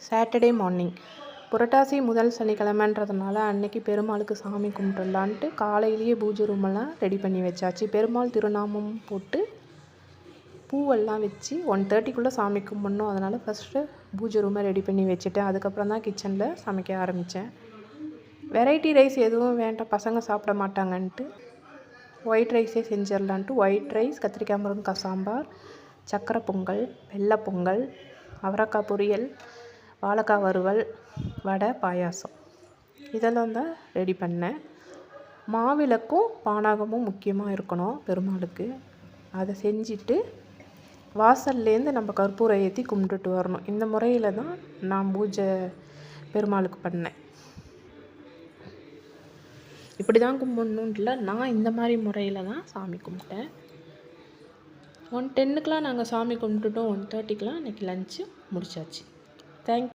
Saturday morning புரட்டாசி முதல் சனிக்கிழமைன்றதுனால அன்னைக்கு பெருமாளுக்கு சாமி கும்பிட்டுடலான்ட்டு காலையிலேயே பூஜை ரூமெல்லாம் ரெடி பண்ணி வச்சாச்சு. பெருமாள் திருநாமம் போட்டு பூவெல்லாம் வச்சு 1:30க்குள்ளே சாமி கும்பிடணும். அதனால் ஃபஸ்ட்டு பூஜை ரூமை ரெடி பண்ணி வச்சுட்டேன். அதுக்கப்புறம் தான் கிச்சனில் சமைக்க ஆரம்பித்தேன். வெரைட்டி ரைஸ் எதுவும் வேண்டாம், பசங்க சாப்பிட மாட்டாங்கன்ட்டு ஒயிட் ரைஸே செஞ்சிடலான்ட்டு ஒயிட் ரைஸ், கத்திரிக்காய் முருங்கக்காய் சாம்பார், சக்கரை பொங்கல், வெள்ளை பொங்கல், அவரைக்காய் பொரியல், வாழைக்காய் வறுவல், வடை, பாயாசம் இதெல்லாம் தான் ரெடி பண்ணேன். மாவிளக்கும் பானகமும் முக்கியமாக இருக்கணும் பெருமாளுக்கு. அதை செஞ்சுட்டு வாசல்லேருந்து நம்ம கற்பூரம் ஏற்றி கும்பிட்டுட்டு வரணும். இந்த முறையில் தான் நான் பூஜை பெருமாளுக்கு பண்ணேன். இப்படி தான் கும்பிடணுன்ட்டு இல்லை, நான் இந்த மாதிரி முறையில் தான் சாமி கும்பிட்டேன். 1:10க்கெலாம் நாங்கள் சாமி கும்பிட்டுட்டோம். 1:30க்கெலாம் இன்றைக்கி லஞ்சு முடிச்சாச்சு. தேங்க்யூ.